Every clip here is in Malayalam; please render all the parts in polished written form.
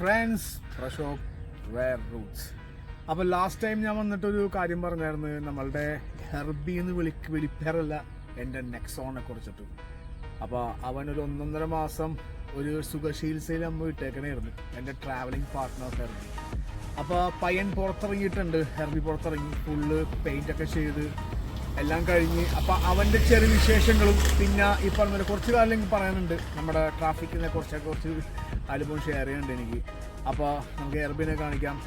ഫ്രണ്ട്സ് പ്രഷോക് വേർ റൂട്ട്സ്. അപ്പോൾ ലാസ്റ്റ് ടൈം ഞാൻ വന്നിട്ടൊരു കാര്യം പറഞ്ഞായിരുന്നു, നമ്മളുടെ ഹെർബി എന്ന് വിളിക്കാറല്ല എൻ്റെ നെക്സോണിനെ കുറിച്ചിട്ട്. അപ്പോൾ അവനൊരു 1.5 മാസം ഒരു സുഖശീൽസയിൽ നമ്മൾ ഇട്ടേക്കണായിരുന്നു, എൻ്റെ ട്രാവലിംഗ് പാർട്ട്ണർ ഹെർബി. അപ്പോൾ പയ്യൻ പുറത്തിറങ്ങിയിട്ടുണ്ട്, ഹെർബി പുറത്തിറങ്ങി ഫുള്ള് പെയിൻ്റൊക്കെ ചെയ്ത് എല്ലാം കഴിഞ്ഞ്. അപ്പോൾ അവൻ്റെ ചെറിയ വിശേഷങ്ങളും പിന്നെ ഈ പറഞ്ഞ കുറച്ച് കാര്യം പറയാനുണ്ട്, നമ്മുടെ ട്രാഫിക്കിനെ കുറച്ച് അനുഭവം ഷെയർ ചെയ്യാനുണ്ട് എനിക്ക്. അപ്പോൾ നമുക്ക് എർബിനെ കാണിക്കാം.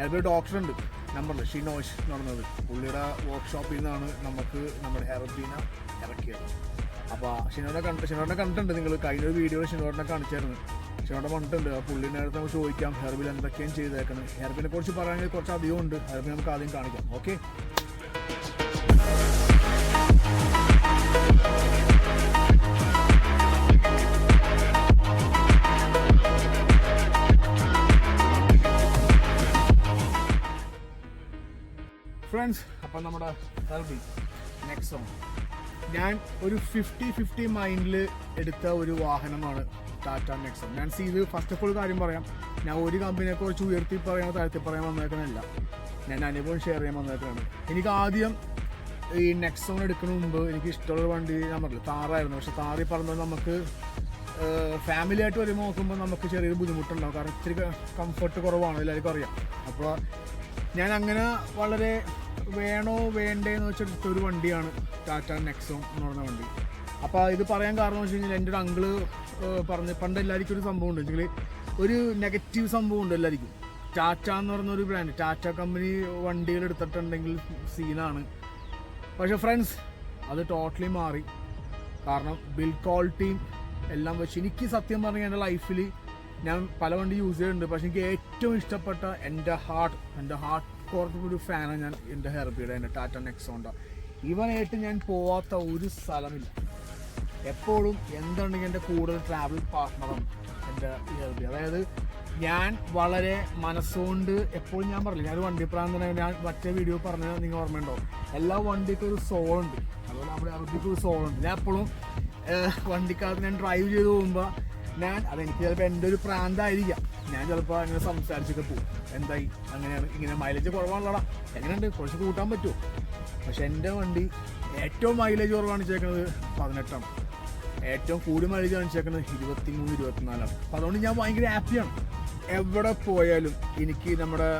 എർബി ഡോക്ടറുണ്ട് നമ്പറിൽ, ഷിനോഷ് എന്ന് പറഞ്ഞത്. പുള്ളിയുടെ വർക്ക്ഷോപ്പിൽ നിന്നാണ് നമുക്ക് നമ്മുടെ ഹെർബീനെ ഇറക്കിയത്. അപ്പോൾ ഷിനോനെ കണ്ടിട്ടുണ്ട് നിങ്ങൾ, കഴിഞ്ഞൊരു വീഡിയോയിൽ ഷിനോനെ കാണിച്ചായിരുന്നു. ഷിനോനെ കണ്ടിട്ടുണ്ട്. ആ പുള്ളിൻ്റെ അടുത്ത് നമുക്ക് ചോദിക്കാം ഹെർബിൽ എന്തൊക്കെയാണ് ചെയ്തേക്കുന്നത്. ഹെർബിനെ കുറിച്ച് പറയാണെങ്കിൽ കുറച്ച് അധികം ഉണ്ട്. ഹെർബിനെ നമുക്ക് ആദ്യം കാണിക്കാം. Okay, friends. അപ്പം നമ്മുടെ ഹെർബി നെക്സോൺ ഞാൻ ഒരു 50-50 മൈൻഡിൽ എടുത്ത ഒരു വാഹനമാണ് ടാറ്റ നെക്സോൺ. ഞാൻ ഇത് ഫസ്റ്റ് ഓഫ് ഓൾ കാര്യം പറയാം, ഞാൻ ഒരു കമ്പനിയെ കുറിച്ച് ഉയർത്തി പറയാൻ താഴ്ത്തി പറയാൻ വന്നേക്കണമല്ല, ഞാൻ അനുഭവം ഷെയർ ചെയ്യാൻ വന്നേക്കാണ്. എനിക്ക് ആദ്യം ഈ നെക്സോൺ എടുക്കുന്ന മുമ്പ് എനിക്ക് ഇഷ്ടമുള്ള വണ്ടി ഞാൻ പറഞ്ഞില്ല താറായിരുന്നു. പക്ഷെ താറി പറഞ്ഞത് നമുക്ക് ഫാമിലി ആയിട്ട് വരുമ്പോൾ നോക്കുമ്പോൾ നമുക്ക് ചെറിയൊരു ബുദ്ധിമുട്ടുണ്ടാവും, കാരണം ഇത്തിരി കംഫർട്ട് കുറവാണ്, എല്ലാവർക്കും അറിയാം. അപ്പോൾ ഞാൻ അങ്ങനെ വളരെ വേണോ വേണ്ടേന്ന് വെച്ചെടുത്തൊരു വണ്ടിയാണ് ടാറ്റ നെക്സോൺ എന്ന് പറഞ്ഞ വണ്ടി. അപ്പോൾ ഇത് പറയാൻ കാരണം വെച്ച് കഴിഞ്ഞാൽ എൻ്റെ ഒരു അങ്കിള് പറഞ്ഞ്, പണ്ട് എല്ലാവർക്കും ഒരു സംഭവം ഉണ്ട് വെച്ചെങ്കിൽ, ഒരു നെഗറ്റീവ് സംഭവം ഉണ്ട് എല്ലാവർക്കും. ടാറ്റ എന്ന് പറഞ്ഞൊരു ബ്രാൻഡ്, ടാറ്റ കമ്പനി വണ്ടികൾ എടുത്തിട്ടുണ്ടെങ്കിൽ സീനാണ്. പക്ഷേ ഫ്രണ്ട്സ് അത് ടോട്ടലി മാറി. കാരണം ബിൽഡ് ക്വാളിറ്റിയും എല്ലാം വെച്ച് എനിക്ക് സത്യം പറഞ്ഞാൽ എൻ്റെ ലൈഫിൽ ഞാൻ പല വണ്ടി യൂസ് ചെയ്തിട്ടുണ്ട്, പക്ഷെ എനിക്ക് ഏറ്റവും ഇഷ്ടപ്പെട്ട എൻ്റെ ഹാർട്ട് കോർക്കൊരു ഫാനാണ് ഞാൻ എൻ്റെ ഹെർബിയുടെ, എൻ്റെ ടാറ്റ നെക്സോണിൻ്റെ. ഇവനായിട്ട് ഞാൻ പോവാത്ത ഒരു സ്ഥലമില്ല. എപ്പോഴും എന്തുണ്ടെങ്കിൽ എൻ്റെ കൂടുതൽ ട്രാവൽ പാർട്ട്ണറും എൻ്റെ ഹെർബി. അതായത് ഞാൻ വളരെ മനസ്സുകൊണ്ട് എപ്പോഴും ഞാൻ പറഞ്ഞില്ല, ഞാനൊരു വണ്ടി പ്രാന്തനായ, ഞാൻ മറ്റേ വീഡിയോ പറഞ്ഞാൽ നിങ്ങൾ ഓർമ്മയുണ്ടോ, എല്ലാ വണ്ടിക്കും ഒരു സോളുണ്ട്, അതുപോലെ നമ്മുടെ ഹെർബിക്ക് ഒരു സോളുണ്ട്. ഞാൻ എപ്പോഴും വണ്ടിക്കകത്ത് ഞാൻ ഡ്രൈവ് ചെയ്ത് പോകുമ്പോൾ അതെനിക്ക് ചിലപ്പോൾ എൻ്റെ ഒരു പ്രാന്തായിരിക്കാം, ഞാൻ ചിലപ്പോൾ അങ്ങനെ സംസാരിച്ചൊക്കെ പോകും, എന്തായി അങ്ങനെയാണ് ഇങ്ങനെ മൈലേജ് കുറവാണല്ലോടാ, എങ്ങനെയുണ്ട് കുറച്ച് കൂട്ടാൻ പറ്റുമോ. പക്ഷെ എൻ്റെ വണ്ടി ഏറ്റവും മൈലേജ് കുറവ് കാണിച്ചേക്കുന്നത് 18 ആണ്, ഏറ്റവും കൂടുതൽ മൈലേജ് കാണിച്ചേക്കുന്നത് 23-24. അപ്പോൾ അതുകൊണ്ട് ഞാൻ ഭയങ്കര ഹാപ്പിയാണ്. എവിടെ പോയാലും എനിക്ക് നമ്മുടെ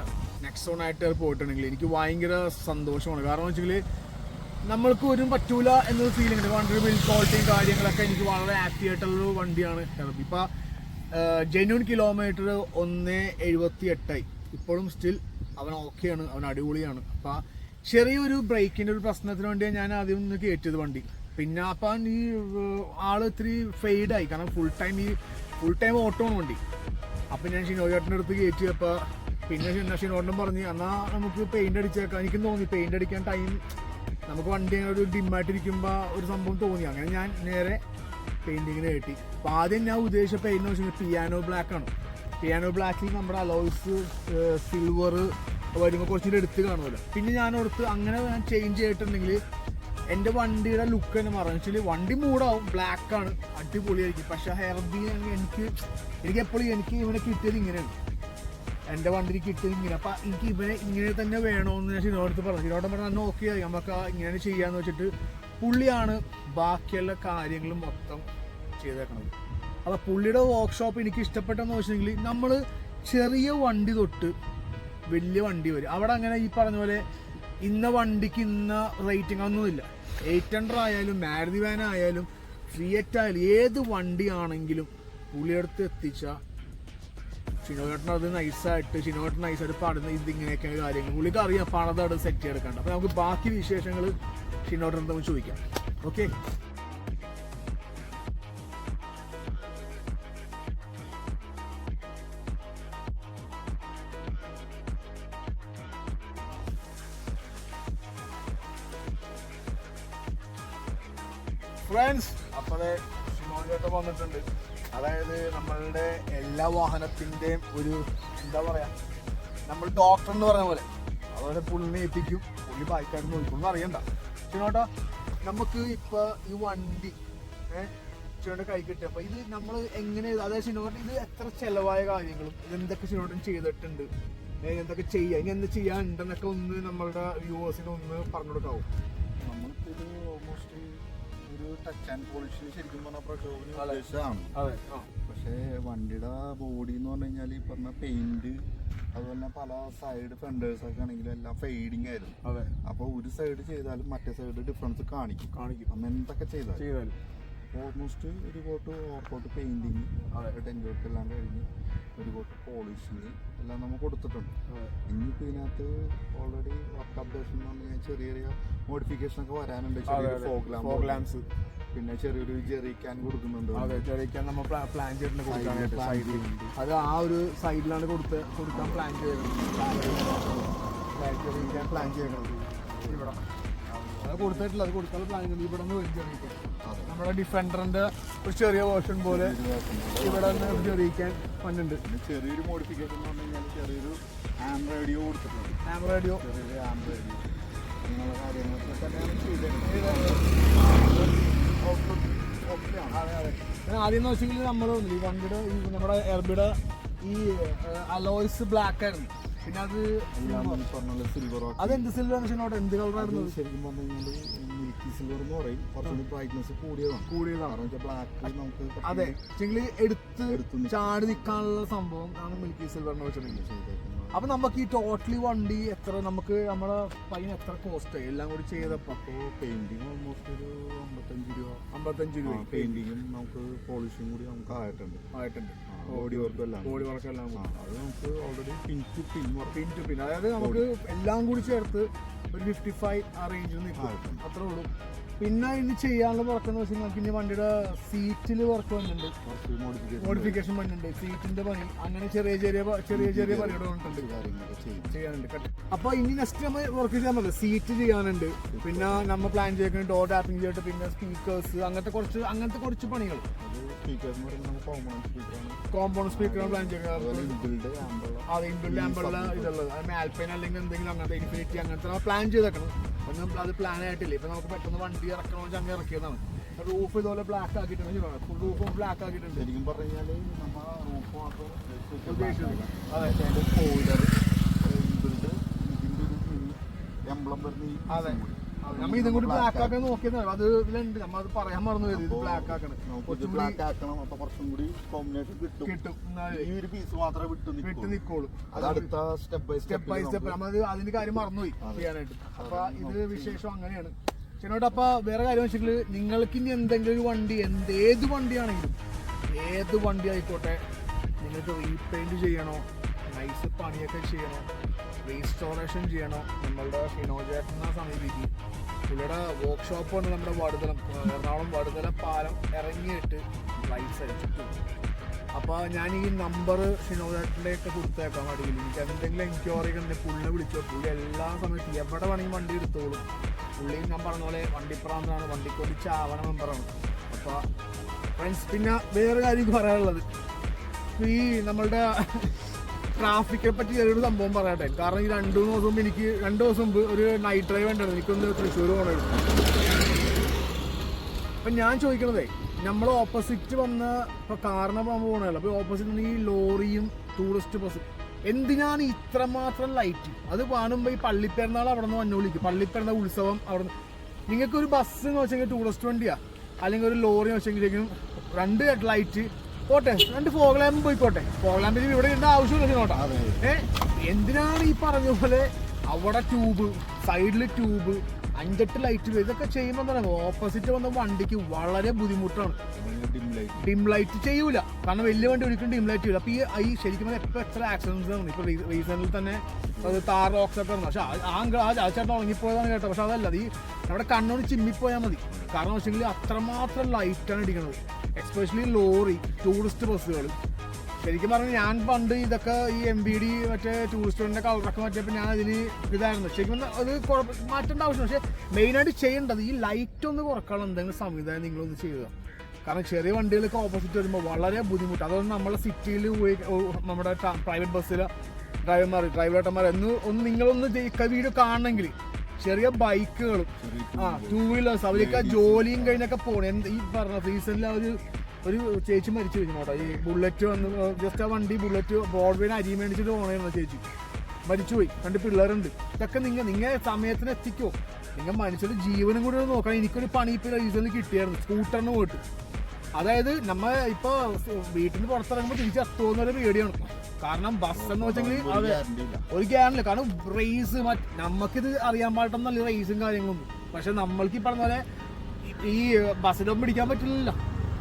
നെക്സോണായിട്ട് പോയിട്ടുണ്ടെങ്കിൽ എനിക്ക് ഭയങ്കര സന്തോഷമാണ്. കാരണം വെച്ചെങ്കിൽ നമ്മൾക്ക് ഒരു പറ്റൂല എന്നൊരു ഫീലിംഗ് ഉണ്ട്. വണ്ടി ബിൽഡ് ക്വാളിറ്റിയും കാര്യങ്ങളൊക്കെ എനിക്ക് വളരെ ഹാപ്പി ആയിട്ടുള്ളൊരു വണ്ടിയാണ് ഹെർബി. ഇപ്പോൾ ജെന്യൂൻ കിലോമീറ്റർ 1.78 ഇപ്പോഴും സ്റ്റിൽ അവൻ ഓക്കെയാണ്, അവൻ അടിപൊളിയാണ്. അപ്പോൾ ചെറിയൊരു ബ്രേക്കിൻ്റെ ഒരു പ്രശ്നത്തിന് വേണ്ടിയാണ് ഞാൻ ആദ്യം ഒന്ന് കയറ്റിയത് വണ്ടി. പിന്നെ അപ്പം ഈ ആൾ ഇത്തിരി ഫെയ്ഡായി, കാരണം ഫുൾ ടൈം ഓട്ടോ ആണ് വണ്ടി. അപ്പം ഞാൻ ഷിനോചേട്ടൻ്റെ അടുത്ത് കയറ്റിയപ്പോൾ പിന്നെ ഷിനോട്ടൻ പറഞ്ഞ് എന്നാൽ നമുക്ക് പെയിൻ്റ് അടിച്ചേക്കാം. എനിക്കും തോന്നി പെയിൻ്റ് അടിക്കാൻ ടൈം നമുക്ക് വണ്ടി ഒരു ഡിമ്മായിട്ടിരിക്കുമ്പോൾ ഒരു സംഭവം തോന്നി. അങ്ങനെ ഞാൻ നേരെ പെയിൻറ്റിങ്ങിന് കയറ്റി. അപ്പോൾ ആദ്യം ഞാൻ ഉദ്ദേശിച്ച പെയിൻ്റ് എന്ന് വെച്ചാൽ പിയാനോ ബ്ലാക്കാണ്. പിയാനോ ബ്ലാക്കിൽ നമ്മുടെ അലോയ്സ് സിൽവർ വരുമ്പോൾ കുറച്ചുകൂടി എടുത്ത് കാണുമല്ലോ. പിന്നെ ഞാനോടത്ത് അങ്ങനെ ഞാൻ ചേഞ്ച് ചെയ്തിട്ടുണ്ടെങ്കിൽ എൻ്റെ വണ്ടിയുടെ ലുക്ക് തന്നെ മാറും. വെച്ചാൽ വണ്ടി മൂടാവും, ബ്ലാക്കാണ്, അടിപൊളിയായിരിക്കും. പക്ഷേ ഹെർബി എനിക്ക് എപ്പോഴും ഇവനെ കിട്ടിയത് ഇങ്ങനെയാണ്, എൻ്റെ വണ്ടിക്ക് കിട്ടിയത് ഇങ്ങനെ. അപ്പം എനിക്ക് ഇവനെ ഇങ്ങനെ തന്നെ വേണമെന്ന് ഞാൻ ഷിനോടത്ത് പറഞ്ഞു. ഷിനോടം പറഞ്ഞാൽ അന്ന് ഓക്കെ ആയി, നമുക്ക് ഇങ്ങനെ ചെയ്യാമെന്ന് വെച്ചിട്ട് പുള്ളിയാണ് ബാക്കിയുള്ള കാര്യങ്ങളും മൊത്തം ചെയ്തേക്കണത്. അപ്പോൾ പുള്ളിയുടെ വർക്ക്ഷോപ്പ് എനിക്ക് ഇഷ്ടപ്പെട്ടെന്ന് വെച്ചിട്ടുണ്ടെങ്കിൽ നമ്മൾ ചെറിയ വണ്ടി തൊട്ട് വലിയ വണ്ടി വരും. അവിടെ അങ്ങനെ ഈ പറഞ്ഞ പോലെ ഇന്ന വണ്ടിക്ക് ഇന്ന റേറ്റിംഗ് ഒന്നുമില്ല. 800 ആയാലും മാരുതി വാൻ ആയാലും ഫിയറ്റ് ആയാലും ഏത് വണ്ടിയാണെങ്കിലും പുള്ളിയെടുത്ത് എത്തിച്ച ഷിനോട്ടൻ അത് നൈസായിട്ട് പാടുന്ന ഇതിങ്ങനെയൊക്കെയാണ് കാര്യങ്ങൾ. പുള്ളിക്ക് അറിയാം പണതോട് സെറ്റ് ചെയ്തെടുക്കണ്ട. അപ്പോൾ നമുക്ക് ബാക്കി വിശേഷങ്ങൾ ഷിനോട്ടൻ നമുക്ക് ചോദിക്കാം. Okay, friends. അപ്പോൾ ഷിനോട്ടൻ വന്നിട്ടുണ്ട്. അതായത് നമ്മളുടെ എല്ലാ വാഹനത്തിൻ്റെയും ഒരു എന്താ പറയുക, നമ്മൾ ഡോക്ടർ എന്ന് പറഞ്ഞ പോലെ അതുപോലെ പുള്ളിനെ ഏൽപ്പിക്കും, പുള്ളി ബൈക്കായിട്ട് നോക്കിക്കൊന്നും അറിയണ്ട. ഷിനോട്ടാ, നമുക്ക് ഇപ്പോൾ ഈ വണ്ടി ഷിനോയുടെ കൈ കിട്ടിയപ്പോൾ ഇത് നമ്മൾ എങ്ങനെ, അതായത് ഷിനോട്ട് ഇത് എത്ര ചെലവായ കാര്യങ്ങളും ഇതെന്തൊക്കെ ഷിനോട്ടൻ ചെയ്തിട്ടുണ്ട്, എന്തൊക്കെ ചെയ്യാം, ഇനി എന്ത് ചെയ്യാനുണ്ടെന്നൊക്കെ ഒന്ന് നമ്മളുടെ വ്യൂവേഴ്സിന് ഒന്ന് പറഞ്ഞു കൊടുക്കാവും. നമുക്കിത് ഓൾമോസ്റ്റ് ഒരു ടച്ച് ആൻഡ് പോളിഷിൽ ശരിക്കും പറഞ്ഞാൽ പ്രക്ഷോഭത്തിന് ഉദ്ദേശമാണ്. പക്ഷേ വണ്ടിയുടെ ബോഡി എന്ന് പറഞ്ഞു കഴിഞ്ഞാൽ ഈ പറഞ്ഞ പെയിന്റ് അതുപോലെ പല സൈഡ് ഫെൻഡേഴ്സ് ഒക്കെ ആണെങ്കിലും എല്ലാം ഫെയ്ഡിങ് ആയിരുന്നു. അപ്പോൾ ഒരു സൈഡ് ചെയ്താലും മറ്റേ സൈഡ് ഡിഫറൻസ് കാണിക്കും. അന്ന് എന്തൊക്കെ ചെയ്താലും ഓൾമോസ്റ്റ് ഒരു കോട്ട് ഓവർകോട്ട് പെയിന്റിങ് ടെൻകോട്ട് എല്ലാം കഴിഞ്ഞ് ഒരു കോട്ട് പോളിഷിങ് എല്ലാം നമ്മൾ കൊടുത്തിട്ടുണ്ട്. ഇനിയിപ്പോൾ ഇതിനകത്ത് ഓൾറെഡി വർക്ക് അപ്ഡേഷൻ എന്ന് പറഞ്ഞു കഴിഞ്ഞാൽ ചെറിയ ചെറിയ മോഡിഫിക്കേഷൻ ഒക്കെ വരാനുണ്ട്. ഫോഗ് ലാംപ്സ്, പിന്നെ ചെറിയൊരു ജെറി ക്യാൻ കൊടുക്കുന്നുണ്ട്. ജെറി ക്യാൻ നമ്മൾ പ്ലാൻ ചെയ്തിട്ടുണ്ട് കൊടുക്കാനായിട്ട് സൈഡിൽ. അത് ആ ഒരു സൈഡിലാണ് കൊടുക്കാൻ പ്ലാൻ ചെയ്യണം. ഇവിടെ അത് കൊടുത്തിട്ടില്ല, അത് കൊടുക്കാനുള്ള പ്ലാൻ ചെയ്യുന്നത് ഇവിടെ നിന്ന് ജെറിക്കാൻ. നമ്മുടെ ഡിഫൻഡറിന്റെ ഒരു ചെറിയ വേർഷൻ പോലെ ഇവിടെ നിന്ന് ജെറിക്കാൻ വന്നിട്ടുണ്ട്. ചെറിയൊരു മോഡിഫിക്കേഷൻ എന്ന് പറഞ്ഞു കഴിഞ്ഞാൽ ചെറിയൊരു ഹാം റേഡിയോ കൊടുത്തിട്ടുണ്ട്. ഹാം റേഡിയോ അങ്ങനെയുള്ള കാര്യങ്ങളൊക്കെ തന്നെയാണ് ചെയ്തിട്ടുണ്ട്. ആദ്യം എന്ന് വെച്ചെങ്കിൽ നമ്മൾ ഈ വണ്ടിയുടെ നമ്മുടെ എർബിയുടെ ഈ അലോയ്സ് ബ്ലാക്ക് ആയിരുന്നു. പിന്നെ അത് സിൽവർ, അതെന്ത് സിൽവർ ഷിനോട്ട് എന്ത് കളറായിരുന്നു? ശരിക്കും പറഞ്ഞു കഴിഞ്ഞാൽ മിൽക്കി സിൽവർ എന്ന് പറയും. കുറച്ചുകൂടി ബ്രൈറ്റ്നസ് കൂടിയതാണ്. ബ്ലാക്ക് നമുക്ക് അതെ എടുത്ത് ചാടി നിൽക്കാനുള്ള സംഭവം ആണ് മിൽക്കി സിൽവർ എന്ന് വെച്ചിട്ടുണ്ടെങ്കിൽ. അപ്പൊ നമുക്ക് ഈ ടോട്ടലി വണ്ടി എത്ര, നമുക്ക് നമ്മുടെ പയ്യന് എത്ര കോസ്റ്റ് എല്ലാം കൂടി ചെയ്തപ്പോ? പെയിന്റിങ് ഓൾമോസ്റ്റ് ഒരു 55 രൂപ. പെയിന്റിങ്ങും നമുക്ക് പോളിഷും കൂടി നമുക്ക് ആയിട്ടുണ്ട്. ബോഡി വർക്കും എല്ലാം അത് നമുക്ക് ഓൾറെഡി പിൻ ടു പിൻ, അതായത് നമുക്ക് എല്ലാം കൂടി ചേർത്ത് ഒരു 55 ആ റേഞ്ചിൽ നിൽക്കും, അത്രേ ഉള്ളൂ. പിന്നെ ഇനി ചെയ്യാനുള്ള വർക്ക് എന്ന് വെച്ചാൽ നമുക്ക് ഇനി വണ്ടിയുടെ സീറ്റിൽ വർക്ക് വന്നിട്ടുണ്ട്, മോഡിഫിക്കേഷൻ വന്നിട്ടുണ്ട്, സീറ്റിന്റെ പണി, അങ്ങനെ ചെറിയ പണികൾ ചെയ്യാനുണ്ട്. അപ്പൊ ഇനി നെക്സ്റ്റ് നമ്മൾ വർക്ക് ചെയ്യാൻ പറ്റില്ല, സീറ്റ് ചെയ്യാനുണ്ട്. പിന്നെ നമ്മൾ പ്ലാൻ ചെയ്യുന്നത് ഡോർ ടാപ്പിംഗ് ചെയ്തിട്ട് പിന്നെ സ്പീക്കേഴ്സ്, അങ്ങനത്തെ കുറച്ച് പണികൾ. കോമ്പൗണ്ട് സ്പീക്കറാണ് പ്ലാൻ ചെയ്യുന്നത്. ഇൻബിൽഡ് ആമ്പുള്ള ഇതുള്ളത്, ആൽപൈൻ അല്ലെങ്കിൽ എന്തെങ്കിലും അങ്ങനത്തെ ഇൻഫിനിറ്റി അങ്ങനത്തെ പ്ലാൻ ചെയ്തേക്കണം. ഒന്നും അത് പ്ലാൻ ആയിട്ടില്ല. ഇപ്പൊ നമുക്ക് പെട്ടെന്ന് വണ്ടി ഇറക്കണമെന്ന് വെച്ചാൽ അങ്ങനെ ഇറക്കിയതാണ്. റൂഫ് ഇതുപോലെ ബ്ലാക്ക് ആക്കിയിട്ടുണ്ട്, ഫുൾ റൂഫും ബ്ലാക്ക് ആക്കിയിട്ടുണ്ട്. ശരിക്കും പറഞ്ഞു കഴിഞ്ഞാൽ നമ്മൾ റൂഫ് മാത്രം എംബ്ലം വരുന്ന നമ്മൾ ഇതും കൂടി ബ്ലാക്ക് ആക്കാൻ നോക്കിയത് അത് ഇതിലുണ്ട്, നമ്മൾ അത് പറയാൻ മറന്നു പോയത്. ബ്ലാക്ക് ആക്കണം, ബ്ലാക്ക് ആക്കണം. അപ്പൊ കുറച്ചും കൂടി കോമ്പിനേഷൻ കിട്ടും. ഈ ഒരു പീസ് മാത്രമേ വിട്ട് നിൽക്കുള്ളൂ. അത് അടുത്ത സ്റ്റെപ്പ് ബൈ സ്റ്റെപ്പ് നമ്മൾ അതിന്റെ കാര്യം മറന്നുപോയി ചെയ്യാനായിട്ട്. അപ്പൊ ഇത് വിശേഷം അങ്ങനെയാണ്. ചേട്ടനോട്ട് അപ്പൊ വേറെ കാര്യം വെച്ചെങ്കിൽ നിങ്ങൾക്ക് ഇനി എന്തെങ്കിലും ഒരു വണ്ടി, ഏത് വണ്ടിയാണെങ്കിലും, ഏത് വണ്ടി ആയിക്കോട്ടെ, നിങ്ങൾക്ക് റീപെയിന്റ് ചെയ്യണോ, നൈസ് പണിയൊക്കെ ചെയ്യണോ, റീസ്റ്റോറേഷൻ ചെയ്യണോ, നമ്മളുടെ ഷിനോജേട്ടനെ സമീപിക്കും. പുള്ളിയുടെ വർക്ക്ഷോപ്പാണ് നമ്മുടെ എറണാകുളം വടുതല പാലം ഇറങ്ങിയിട്ട് റൈറ്റ് സൈഡ്. അപ്പോൾ ഞാൻ ഈ നമ്പർ ഷിനോജേട്ടൻ്റെ ഒക്കെ കൊടുത്തേക്കാം അടിയിൽ. എനിക്ക് എന്തെങ്കിലും എൻക്വയറി ഉണ്ടെങ്കിൽ പുള്ളിനെ വിളിച്ചോ. പുള്ളി എല്ലാ സമയത്തും എവിടെ വേണമെങ്കിൽ വണ്ടി എടുത്തോളും. പുള്ളി ഞാൻ പറഞ്ഞ പോലെ വണ്ടിപ്രാന്തനാണ്, വണ്ടിക്ക് വേണ്ടി ചാവണ മെമ്പറാണ്. അപ്പോൾ ഫ്രണ്ട്സ്, പിന്നെ വേറെ കാര്യം പറയാനുള്ളത്, ഈ നമ്മളുടെ ട്രാഫിക്കിനെ പറ്റി ചെറിയൊരു സംഭവം പറയട്ടെ. കാരണം ഈ 2 ദിവസം മുമ്പ് ഒരു നൈറ്റ് ഡ്രൈവ് ഉണ്ടായിരുന്നു, എനിക്കൊന്ന് തൃശ്ശൂർ പോകണമായിരുന്നു. അപ്പം ഞാൻ ചോദിക്കണതേ, നമ്മൾ ഓപ്പോസിറ്റ് വന്ന ഇപ്പോൾ കാറിന് പോകണമല്ലോ, അപ്പോൾ ഓപ്പോസിറ്റ് ഈ ലോറിയും ടൂറിസ്റ്റ് ബസ് എന്തിനാണ് ഇത്രമാത്രം ലൈറ്റ്? അത് കാണുമ്പോൾ ഈ പള്ളിപ്പെരുന്നാൾ അവിടെ നിന്ന് വന്നു വിളിക്കും, പള്ളിപ്പെരുന്നാൾ ഉത്സവം അവിടെ നിന്ന്. നിങ്ങൾക്കൊരു ബസ് എന്ന് വെച്ചെങ്കിൽ ടൂറിസ്റ്റ് വണ്ടിയാണ്, അല്ലെങ്കിൽ ഒരു ലോറി എന്ന് വെച്ചെങ്കിലും 2 ഹെഡ് ലൈറ്റ് പോട്ടെ, 2 ഫോഗ് ലാമ്പ് പോയിക്കോട്ടെ. ഫോഗ് ലാമ്പിന് ഇവിടെ ഇടേണ്ട ആവശ്യമില്ല നോട്ടാ. എന്തിനാണ് ഈ പറഞ്ഞ പോലെ അവിടെ ട്യൂബ്, സൈഡിൽ ട്യൂബ്, 5-8 ലൈറ്റ്, ഇതൊക്കെ ചെയ്യുമ്പോൾ എന്താണ് ഓപ്പോസിറ്റ് വന്ന വണ്ടിക്ക് വളരെ ബുദ്ധിമുട്ടാണ്. ഡിം ലൈറ്റ് ചെയ്യൂല, കാരണം വലിയ വണ്ടി ഒരിക്കലും ഡിം ലൈറ്റ് ചെയ്യൂല. അപ്പോൾ ഈ ശരിക്കും എപ്പോൾ എത്ര ആക്സിഡൻസ് ആണ്. ഇപ്പോൾ റീസണിൽ തന്നെ അത് താർ റോക്സ് ഒക്കെ വന്നു. പക്ഷെ ആ ചേട്ടൻ ഉറങ്ങിപ്പോയതാണ് കേട്ടോ. പക്ഷെ അതല്ല, ഈ നമ്മുടെ കണ്ണോട് ചിമ്മിപ്പോയാൽ മതി. കാരണം വെച്ചെങ്കിൽ അത്രമാത്രം ലൈറ്റാണ് ഇടിക്കുന്നത്. എക്സ്പെഷ്യലി ലോറി, ടൂറിസ്റ്റ് ബസ്സുകൾ. ശരിക്കും പറഞ്ഞാൽ ഞാൻ പണ്ട് ഇതൊക്കെ ഈ MBD മറ്റേ ടൂറിസ്റ്റിൻ്റെ കളറൊക്കെ മാറ്റിയപ്പോൾ ഞാൻ അതിന് ഇതായിരുന്നു. ശരിക്കും അത് മാറ്റേണ്ട ആവശ്യം. പക്ഷേ മെയിനായിട്ട് ചെയ്യേണ്ടത് ഈ ലൈറ്റ് ഒന്ന് കുറക്കാനുള്ള എന്തെങ്കിലും സംവിധാനം നിങ്ങളൊന്ന് ചെയ്യുക. കാരണം ചെറിയ വണ്ടികളൊക്കെ ഓപ്പോസിറ്റ് വരുമ്പോൾ വളരെ ബുദ്ധിമുട്ട്. അതുകൊണ്ട് നമ്മളെ സിറ്റിയിൽ നമ്മുടെ പ്രൈവറ്റ് ബസ്സിലെ ഡ്രൈവറേട്ടന്മാർ ഒന്ന് നിങ്ങളൊന്ന് വീഡിയോ കാണണമെങ്കിൽ ചെറിയ ബൈക്കുകളും 2 വീലേഴ്സ് അവരൊക്കെ ജോലിയും കഴിഞ്ഞൊക്കെ പോകണം. ഈ പറഞ്ഞ റീസെൻ്റിൽ ഒരു ചേച്ചി മരിച്ചു കഴിഞ്ഞു കേട്ടോ. ഈ ബുള്ളറ്റ് വന്ന് ജസ്റ്റ് ആ വണ്ടി ബുള്ളറ്റ് ബ്രോഡ്വേന് അരി മേടിച്ചിട്ട് പോകണമായിരുന്നു ചേച്ചി, മരിച്ചുപോയി. 2 പിള്ളേരുണ്ട്. ഇതൊക്കെ നിങ്ങൾ സമയത്തിന് എത്തിക്കോ. നിങ്ങൾ മനുഷ്യരുടെ ജീവനും കൂടി നോക്കണം. എനിക്കൊരു പണി ഇപ്പോൾ റീസണിൽ കിട്ടിയായിരുന്നു സ്കൂട്ടറിന് പോയിട്ട്. അതായത് നമ്മൾ ഇപ്പോൾ വീട്ടിൽ നിന്ന് പുറത്തിറങ്ങുമ്പോൾ തിരിച്ച് എത്തുമെന്നൊരു പേടിയാണ്. കാരണം ബസ് എന്ന് വെച്ചെങ്കിൽ അത് ഒരു ഗ്യാരണ്ടില്ല. കാരണം റേസ് നമുക്കിത് അറിയാൻ പാടില്ല റേസും കാര്യങ്ങളൊന്നും. പക്ഷെ നമ്മൾക്ക് ഈ പറഞ്ഞ പോലെ ഈ ബസ്സിലൊന്നും പിടിക്കാൻ പറ്റില്ലല്ലോ.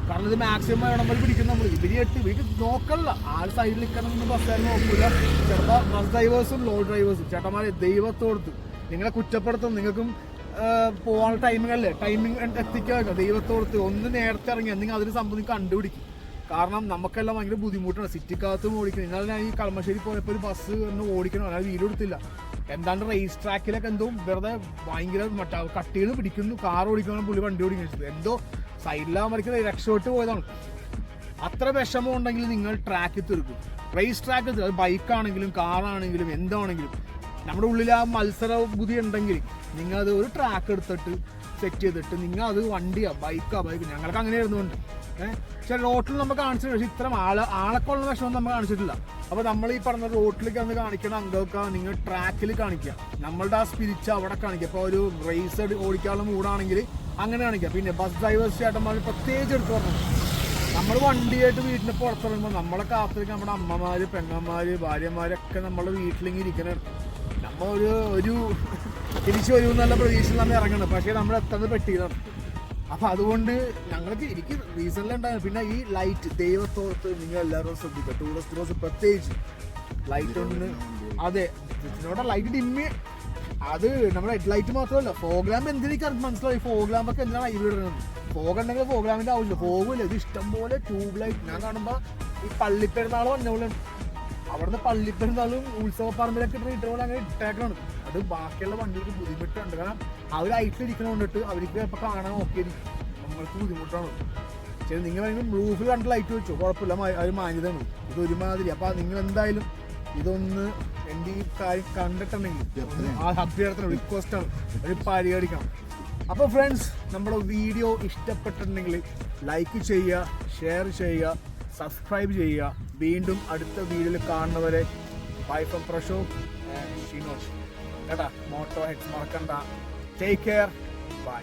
കാരണം ഇത് മാക്സിമം വേണം പോലെ പിടിക്കും നമ്മൾ. ഇവര് നോക്കല്ല, ആൾ സൈഡിൽ നിൽക്കണമെന്ന് ബസ്സുകാർ നോക്കില്ല. ചിലപ്പോൾ ബസ് ഡ്രൈവേഴ്സും ലോ ഡ്രൈവേഴ്സും ചേട്ടന്മാരെ ദൈവത്തോടത്ത് നിങ്ങളെ കുറ്റപ്പെടുത്തും. നിങ്ങൾക്കും പോകാനുള്ള ടൈമിംഗ് എത്തിക്കുക. ദൈവത്തോടത്ത് ഒന്ന് നേരത്തെ ഇറങ്ങി എന്തെങ്കിലും അതിന് സംബന്ധിച്ച് കണ്ടുപിടിക്കും. കാരണം നമുക്കെല്ലാം ഭയങ്കര ബുദ്ധിമുട്ടാണ് സിറ്റിക്കകത്തും ഓടിക്കുന്നത്. എന്നാൽ ഞാൻ ഈ കളമശ്ശേരി പോയപ്പോൾ ഒരു ബസ് ഒന്ന് ഓടിക്കണം, അല്ലാതെ വീഡിയോ എടുത്തില്ല. എന്താണ്ട് റേസ് ട്രാക്കിലൊക്കെ എന്തോ വെറുതെ ഭയങ്കര കട്ടികൾ പിടിക്കുന്നു. കാർ ഓടിക്കണം, പുള്ളി വണ്ടി ഓടിക്കുന്നത് എന്തോ സൈഡിലാൻ വരയ്ക്കുന്ന രക്ഷപ്പെട്ട് പോയതാണ്. അത്ര വിഷമം ഉണ്ടെങ്കിൽ നിങ്ങൾ ട്രാക്കിൽ തീർക്കും. റേസ് ട്രാക്കിൽ തീർക്കും. അത് ബൈക്കാണെങ്കിലും കാറാണെങ്കിലും എന്താണെങ്കിലും നമ്മുടെ ഉള്ളിൽ ആ മത്സര ബുദ്ധി ഉണ്ടെങ്കിൽ നിങ്ങൾ അത് ഒരു ട്രാക്ക് എടുത്തിട്ട് സെറ്റ് ചെയ്തിട്ട് നിങ്ങൾ അത് വണ്ടിയാ ബൈക്ക് ഞങ്ങൾക്ക് അങ്ങനെ ആയിരുന്നുകൊണ്ട് പക്ഷെ റോട്ടിൽ നമ്മൾ കാണിച്ചിട്ട് പക്ഷേ ഇത്ര ആളൊക്കെ ഉള്ള വിഷമം നമ്മൾ കാണിച്ചിട്ടില്ല. അപ്പോൾ നമ്മൾ ഈ പറഞ്ഞ റോട്ടിലേക്ക് വന്ന് കാണിക്കണ അംഗമൊക്കെ നിങ്ങൾ ട്രാക്കിൽ കാണിക്കുക. നമ്മളുടെ ആ സ്പിരിച്ച് അവിടെ കാണിക്കുക. ഇപ്പോൾ ഒരു റേസ് ഓടിക്കാനുള്ള മൂടാണെങ്കിൽ അങ്ങനെ കാണിക്കുക. പിന്നെ ബസ് ഡ്രൈവേഴ്സ് ചേട്ടന്മാർ പ്രത്യേകിച്ച് എടുത്ത് പറഞ്ഞു, നമ്മൾ വണ്ടിയായിട്ട് വീട്ടിൽ പുറത്തിറങ്ങുമ്പോൾ നമ്മളെ കാത്തിരിക്കുക നമ്മുടെ അമ്മമാർ, പെങ്ങന്മാർ, ഭാര്യമാരൊക്കെ നമ്മുടെ വീട്ടിലിങ്ങനെ ഇരിക്കണം. നമ്മൾ ഒരു തിരിച്ചു വരുമെന്നുള്ള പ്രതീക്ഷയിൽ നമ്മൾ ഇറങ്ങണം. പക്ഷേ നമ്മൾ എത്തുന്നത് പെട്ടിയതാണ്. അപ്പം അതുകൊണ്ട് എനിക്ക് റീസണിലുണ്ടായിരുന്നു. പിന്നെ ഈ ലൈറ്റ് ദൈവത്തോർത്ത് നിങ്ങൾ എല്ലാവരും ശ്രദ്ധിക്കുക. ടൂറിസ്റ്റ് ബസ് പ്രത്യേകിച്ച് ലൈറ്റ് ഉണ്ട്. അതെ, ഇവിടെ ലൈറ്റ് ഡിമ്മി. അത് നമ്മുടെ ഹെഡ് ലൈറ്റ് മാത്രമല്ല, ഫോഗ് ലാമ്പ് എന്തിനേക്ക് മനസ്സിലായി. ഫോഗ് ലാമ്പൊക്കെ എന്തിനാണ് ഹൈവേ ഇടുന്നത്? ഫോഗ് ഉണ്ടെങ്കിൽ ഫോഗ് ലാമ്പിൻ്റെ ആവശ്യമില്ല. ഫോഗില്ല, ഇത് ഇഷ്ടംപോലെ ട്യൂബ് ലൈറ്റ്. ഞാൻ കാണുമ്പോൾ ഈ പള്ളിപ്പെരുന്നാൾ വന്നപോലെ അവിടുന്ന് പള്ളിപ്പെരുന്നാളും ഉത്സവ പറമ്പിലൊക്കെ ഇട്ടുപോലെ അങ്ങനെ ഇട്ടേക്കണം. അത് ബാക്കിയുള്ള വണ്ടികൾക്ക് ബുദ്ധിമുട്ടുണ്ട്. കാരണം അവർ ഹൈറ്റിലിരിക്കണ കൊണ്ടിട്ട് അവർക്ക് ഇപ്പോൾ കാണാൻ നോക്കിയായിരിക്കും, നമ്മൾക്ക് ബുദ്ധിമുട്ടാണ്. ശരി, നിങ്ങൾ വേണമെങ്കിൽ ബ്ലൂഫിൽ കണ്ട് ലൈറ്റ് വെച്ചോ, കുഴപ്പമില്ല, അത് മാന്യതാണ്. ഇത് ഒരുമാതിരി. അപ്പോൾ നിങ്ങൾ എന്തായാലും ഇതൊന്ന് എൻ്റെ ഈ കാര്യം കണ്ടിട്ടുണ്ടെങ്കിൽ ആ അഭ്യർത്ഥന റിക്വസ്റ്റാണ്, ഒരു പരിഗണിക്കണം. അപ്പോൾ ഫ്രണ്ട്സ്, നമ്മുടെ വീഡിയോ ഇഷ്ടപ്പെട്ടിട്ടുണ്ടെങ്കിൽ ലൈക്ക് ചെയ്യുക, ഷെയർ ചെയ്യുക, സബ്സ്ക്രൈബ് ചെയ്യുക. വീണ്ടും അടുത്ത വീഡിയോയിൽ കാണുന്നവരെ bye from Prashobh and Shinosh കേട്ടാ. മോട്ടോ ഹെഡ്സ് മറക്കണ്ട. Take care, by.